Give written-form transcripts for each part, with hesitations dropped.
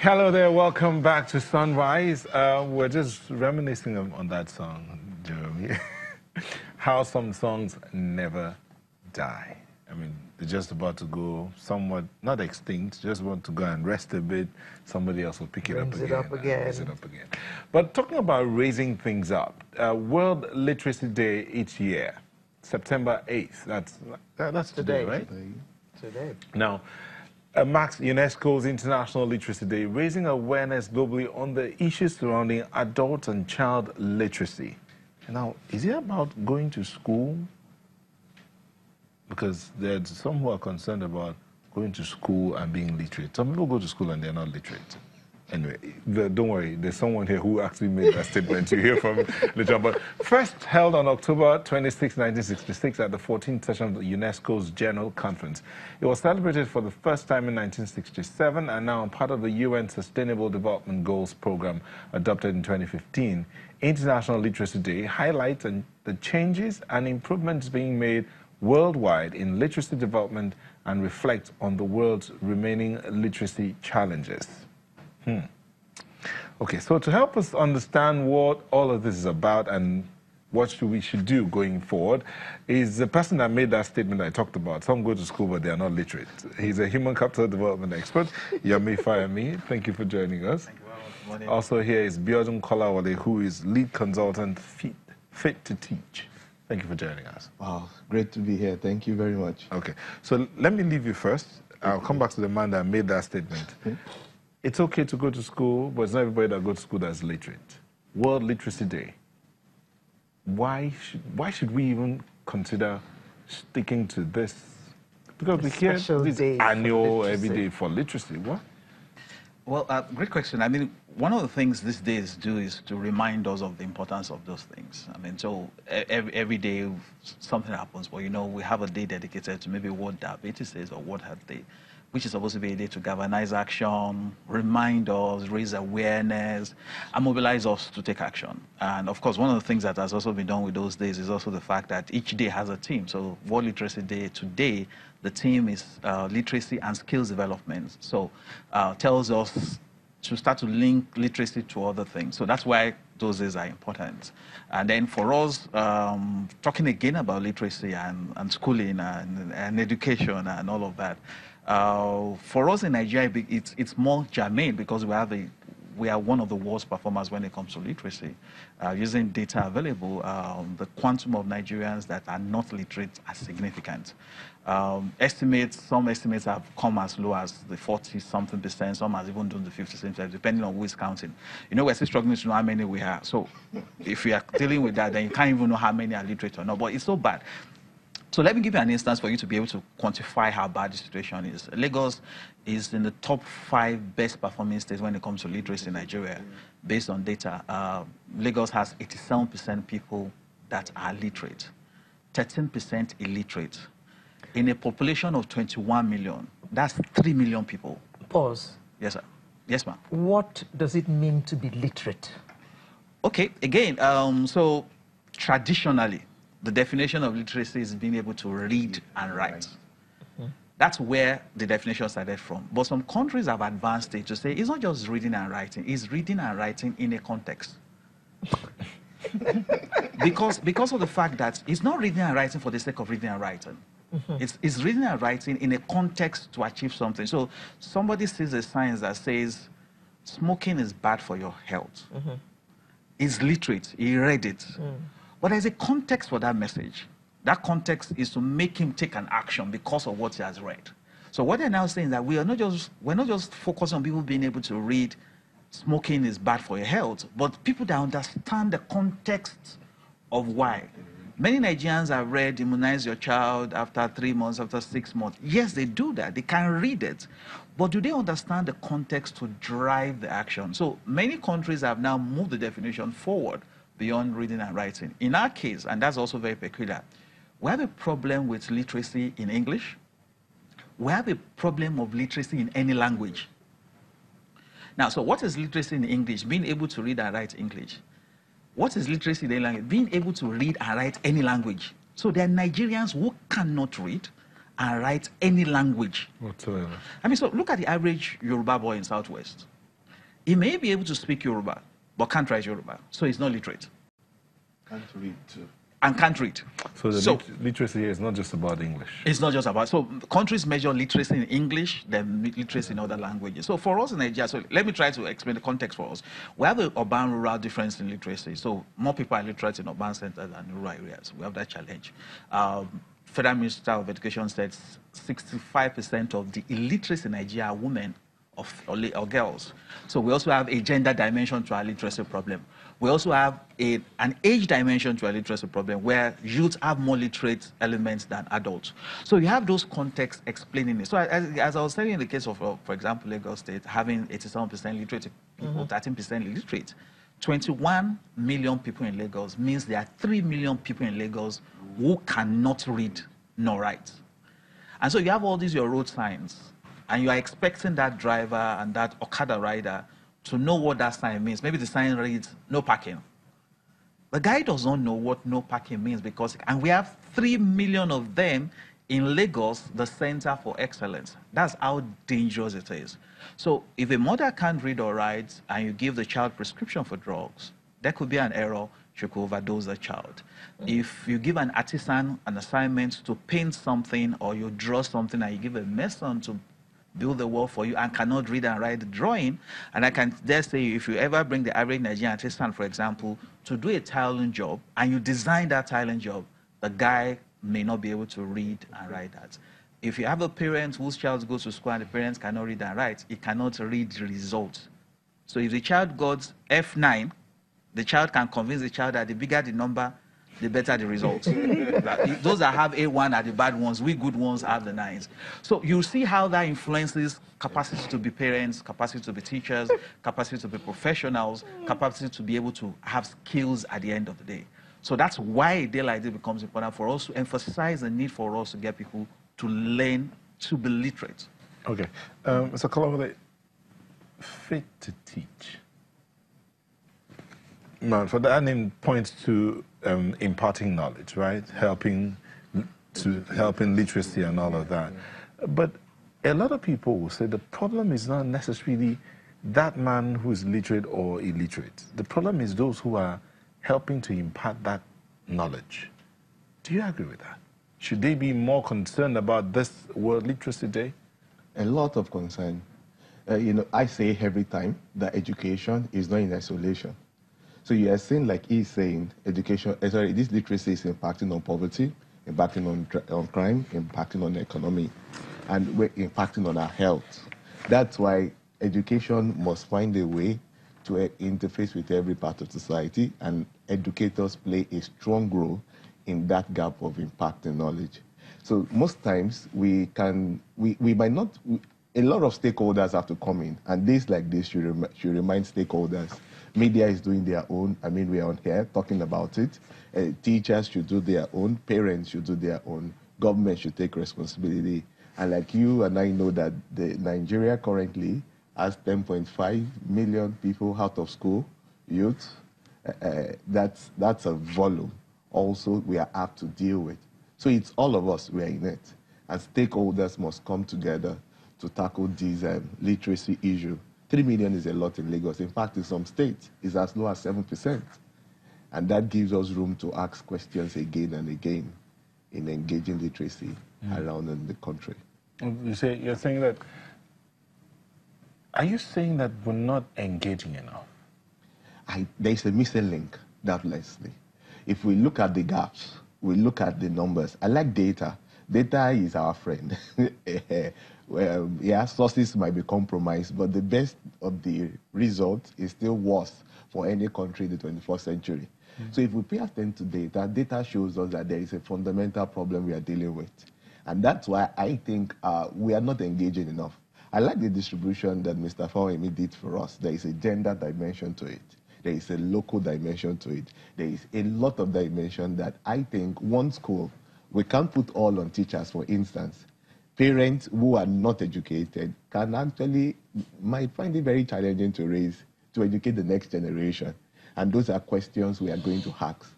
Hello there, welcome back to Sunrise. We're just reminiscing on that song, Jeremy. How some songs never die. I mean, they're just about to go somewhat, not extinct, just want to go and rest a bit. Somebody else will pick it up again. Raise it up again. But talking about raising things up, World Literacy Day each year, September 8th. That's today, right? Today. Now, marks UNESCO's International Literacy Day, raising awareness globally on the issues surrounding adult and child literacy. Now, is it about going to school? Because there's some who are concerned about going to school and being literate. Some people go to school and they're not literate. Anyway, don't worry, there's someone here who actually made that statement. You hear from later. But first held on October 26, 1966 at the 14th session of UNESCO's General Conference. It was celebrated for the first time in 1967 and now part of the UN Sustainable Development Goals program adopted in 2015. International Literacy Day highlights the changes and improvements being made worldwide in literacy development and reflects on the world's remaining literacy challenges. Okay, so to help us understand what all of this is about and what we should do going forward is the person that made that statement I talked about. Some go to school, but they are not literate. He's a human capital development expert, Yami Fayemi. Thank you for joining us. Thank you very much. Also here is Biodun Kolawole, who is lead consultant Fit to Teach. Thank you for joining us. Wow, great to be here. Thank you very much. Okay, so let me leave you first. I'll come back to the man that made that statement. It's okay to go to school, but it's not everybody that goes to school that's literate. World Literacy Day. Why should we even consider sticking to this? Because we hear this annual, every day for literacy. What? Well, great question. I mean, one of the things these days do is to remind us of the importance of those things. I mean, so every day something happens, but you know, we have a day dedicated to maybe World Diabetes Day or World Health Day, which is supposed to be a day to galvanize action, remind us, raise awareness, and mobilize us to take action. And of course, one of the things that has also been done with those days is also the fact that each day has a theme. So World Literacy Day today, the theme is literacy and skills development. So tells us to start to link literacy to other things. So that's why those days are important. And then for us, talking again about literacy and schooling and education and all of that, for us in Nigeria, it's more germane because we are one of the worst performers when it comes to literacy. Using data available, the quantum of Nigerians that are not literate are significant. Some estimates have come as low as the 40-something%, some has even done the 50%, depending on who is counting. You know, we're still struggling to know how many we have. So if we are dealing with that, then you can't even know how many are literate or not, but it's so bad. So let me give you an instance for you to be able to quantify how bad the situation is. Lagos is in the top 5 best performing states when it comes to literacy in Nigeria, based on data. Lagos has 87% people that are literate, 13% illiterate. In a population of 21 million, that's 3 million people. Pause. Yes, sir. Yes, ma'am. What does it mean to be literate? Okay, again, so traditionally, the definition of literacy is being able to read and write. That's where the definition started from. But some countries have advanced it to say it's not just reading and writing, it's reading and writing in a context. because of the fact that it's not reading and writing for the sake of reading and writing. It's reading and writing in a context to achieve something. So somebody sees a sign that says smoking is bad for your health. He's literate, he read it. But there's a context for that message. That context is to make him take an action because of what he has read. So what they're now saying is that we're not just focusing on people being able to read smoking is bad for your health, but people that understand the context of why. Many Nigerians have read immunize your child after 3 months, after 6 months. Yes, they do that. They can read it. But do they understand the context to drive the action? So many countries have now moved the definition forward beyond reading and writing. In our case, and that's also very peculiar, we have a problem with literacy in English. We have a problem of literacy in any language. Now, so what is literacy in English? Being able to read and write English. What is literacy in any language? Being able to read and write any language. So there are Nigerians who cannot read and write any language whatsoever. I mean, so look at the average Yoruba boy in Southwest. He may be able to speak Yoruba, but can't write Yoruba, so he's not literate. Can't read too. And can't read. So the literacy here is not just about English. It's not just about, so countries measure literacy in English, then literacy in other languages. So for us in Nigeria, so let me try to explain the context for us. We have an urban-rural difference in literacy. So more people are literate in urban centers than rural areas. We have that challenge. Federal Minister of Education said 65% of the illiterates in Nigeria are women or girls. So we also have a gender dimension to our literacy problem. We also have an age dimension to our literacy problem where youth have more literate elements than adults. So you have those contexts explaining it. So as I was saying in the case of, for example, Lagos State, having 87% literate people, 13% illiterate, 21 million people in Lagos means there are 3 million people in Lagos who cannot read nor write. And so you have all these your road signs, and you are expecting that driver and that Okada rider to know what that sign means. Maybe the sign reads, no parking. The guy does not know what no parking means because, and we have 3 million of them in Lagos, the center for excellence. That's how dangerous it is. So if a mother can't read or write and you give the child prescription for drugs, there could be an error, she could overdose the child. If you give an artisan an assignment to paint something or you draw something and you give a mason to build the wall for you and cannot read and write the drawing, and I can dare say if you ever bring the average Nigerian artisan, for example, to do a tiling job and you design that tiling job, the guy may not be able to read and write that. If you have a parent whose child goes to school and the parents cannot read and write, he cannot read the results. So if the child got F9, the child can convince the child that the bigger the number, the better the results. Those that have A1 are the bad ones. We good ones have the 9s. So you see how that influences capacity to be parents, capacity to be teachers, capacity to be professionals, capacity to be able to have skills at the end of the day. So that's why a day like this becomes important for us to emphasize the need for us to get people to learn to be literate. Okay. So, Kalawale, fit to teach. No, for that name points to imparting knowledge, right? Helping literacy and all of that. But a lot of people will say the problem is not necessarily that man who is literate or illiterate. The problem is those who are helping to impart that knowledge. Do you agree with that? Should they be more concerned about this World Literacy Day? A lot of concern. I say every time that education is not in isolation. So you are saying, like he's saying, this literacy is impacting on poverty, impacting on crime, impacting on the economy, and we're impacting on our health. That's why education must find a way to interface with every part of society, and educators play a strong role in that gap of impacting knowledge. So most times we might not, a lot of stakeholders have to come in, and days like this should remind stakeholders. Media is doing their own. I mean, we are on here talking about it. Teachers should do their own. Parents should do their own. Government should take responsibility. And like you and I know that Nigeria currently has 10.5 million people out of school, youth. That's a volume. Also, we are apt to deal with. So it's all of us, we are in it. And stakeholders must come together to tackle this literacy issue. 3 million is a lot in Lagos. In fact, in some states, it's as low as 7%. And that gives us room to ask questions again and again in engaging literacy around in the country. You're saying that, are you saying that we're not engaging enough? There's a missing link, doubtlessly. If we look at the gaps, we look at the numbers. I like data. Data is our friend. Well, yeah, sources might be compromised, but the best of the result is still worse for any country in the 21st century. So if we pay attention to data shows us that there is a fundamental problem we are dealing with. And that's why I think we are not engaging enough. I like the distribution that Mr. Fawemi did for us. There is a gender dimension to it. There is a local dimension to it. There is a lot of dimension that I think one school, we can't put all on teachers, for instance. Parents who are not educated might find it very challenging to educate the next generation. And those are questions we are going to ask.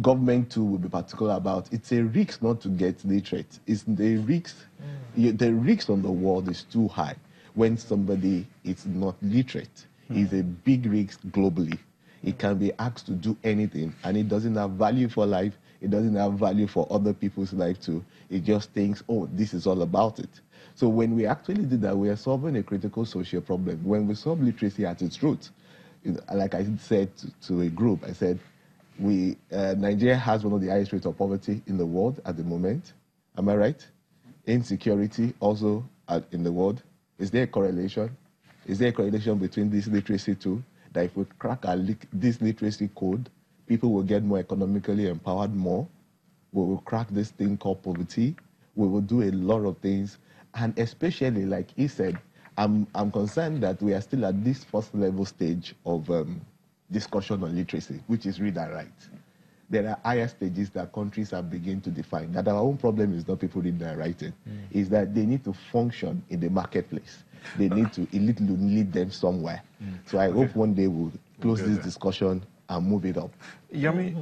Government too will be particular about. It's a risk not to get literate. It's the risk. The risk on the world is too high. when somebody is not literate is a big risk globally. It can be asked to do anything, and it doesn't have value for life. It doesn't have value for other people's life too. It just thinks, oh, this is all about it. So when we actually did that, we are solving a critical social problem. When we solve literacy at its root, like I said to a group, I said, Nigeria has one of the highest rates of poverty in the world at the moment. Am I right? Insecurity also in the world. Is there a correlation? Is there a correlation between this literacy too? That if we crack this literacy code, people will get more economically empowered more. We will crack this thing called poverty. We will do a lot of things. And especially, like he said, I'm concerned that we are still at this first level stage of discussion on literacy, which is read and write. There are higher stages that countries have begun to define. That our own problem is not people reading and writing, is that they need to function in the marketplace. They need to lead them somewhere. So I hope one day we'll close this discussion and move it up. Yami,